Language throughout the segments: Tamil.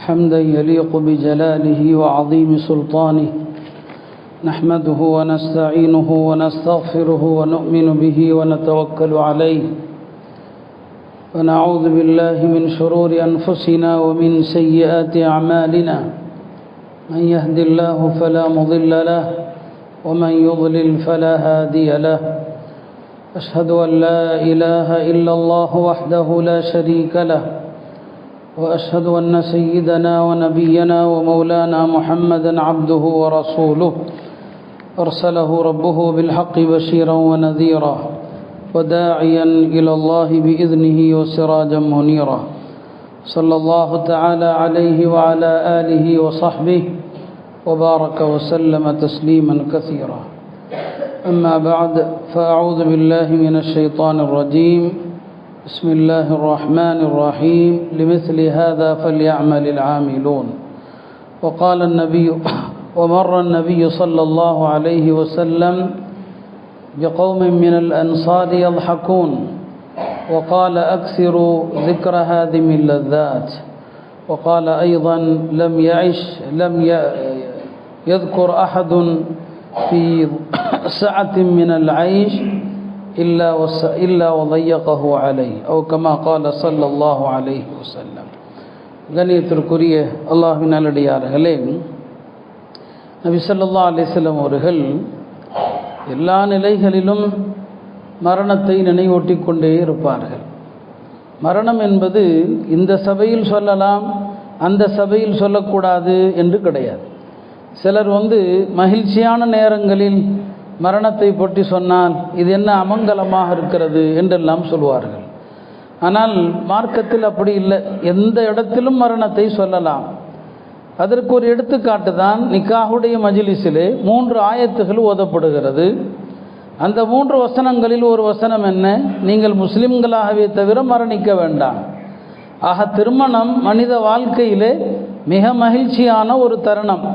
حمدا يليق بجلاله وعظيم سلطانه، نحمده ونستعينه ونستغفره ونؤمن به ونتوكل عليه، ونعوذ بالله من شرور أنفسنا ومن سيئات أعمالنا، من يهد الله فلا مضل له ومن يضلل فلا هادي له. أشهد أن لا إله إلا الله وحده لا شريك له، وأشهد أن سيدنا ونبينا ومولانا محمدا عبده ورسوله، أرسله ربه بالحق بشيرا ونذيرا وداعيا إلى الله بإذنه وسراجا منيرا. صلى الله تعالى عليه وعلى آله وصحبه وبارك وسلم تسليما كثيرا. أما بعد، فأعوذ بالله من الشيطان الرجيم. بسم الله الرحمن الرحيم. لمثل هذا فليعمل العاملون. وقال النبي ومر النبي صلى الله عليه وسلم بقوم من الأنصار يضحكون، وقال أكثروا ذكر هادم اللذات. وقال أيضا لم يذكر أحد في سعة من العيش إلا وضيقه عليه، أو كما قال صلى الله عليه وسلم. கண்ணியத்திற்குரிய அல்லாஹ்வின் நல்லடியார்களே, நபி ஸல்லல்லாஹு அலைஹி வஸல்லம் அவர்கள் எல்லா நிலைகளிலும் மரணத்தை நினைவூட்டி கொண்டே இருப்பார்கள். மரணம் என்பது இந்த சபையில் சொல்லலாம், அந்த சபையில் சொல்லக்கூடாது என்று கிடையாது. சிலர் மகிழ்ச்சியான நேரங்களில் மரணத்தை பற்றி சொன்னால் இது என்ன அமங்கலமாக இருக்கிறது என்றெல்லாம் சொல்வார்கள். ஆனால் மார்க்கத்தில் அப்படி இல்லை, எந்த இடத்திலும் மரணத்தை சொல்லலாம். அதற்கு ஒரு எடுத்துக்காட்டு தான் நிக்காஹுடைய மஜ்லிஸிலே 3 ஆயத்துகள் ஓதப்படுகிறது. அந்த 3 வசனங்களில் ஒரு வசனம் என்ன? நீங்கள் முஸ்லிம்களாகவே தவிர மரணிக்க வேண்டாம். ஆக திருமணம் மனித வாழ்க்கையிலே மிக மகிழ்ச்சியான ஒரு தருணம்.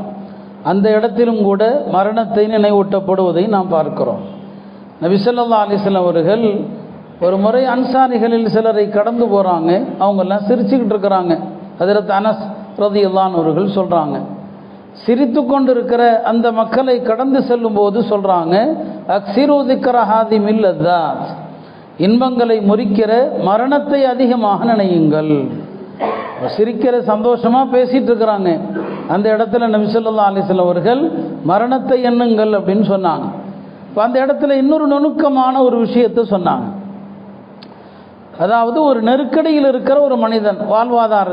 அந்த இடத்திலும் கூட மரணத்தை நினைவூட்டப்படுவதை நாம் பார்க்கிறோம். நபி ஸல்லல்லாஹு அலைஹி வஸல்லம் அவர்கள் ஒரு முறை அன்சாரிகளில் சிலரை கடந்து போகிறாங்க. அவங்கெல்லாம் சிரிச்சுக்கிட்டு இருக்கிறாங்க. ஹஜ்ரத் அனஸ் ரலியல்லாஹு அன்ஹு அவர்கள் சொல்கிறாங்க, சிரித்து கொண்டு இருக்கிற அந்த மக்களை கடந்து செல்லும்போது சொல்கிறாங்க, அக்ஸிரு திக்ர ஹாதிமில் லத்தாத், இன்பங்களை முறிக்கிற மரணத்தை அதிகமாக நினையுங்கள். சிரிக்கிற சந்தோஷமாக பேசிகிட்டு இருக்கிறாங்க. அந்த இடத்துல நபி ஸல்லல்லாஹு அலைஹி வஸல்லம் அவர்கள் மரணத்தை எண்ணுங்கள் அப்படின்னு சொன்னாங்க. இப்போ அந்த இடத்துல இன்னொரு நுணுக்கமான ஒரு விஷயத்தை சொன்னாங்க. அதாவது ஒரு நெருக்கடியில் இருக்கிற ஒரு மனிதன் வாழ்வாதார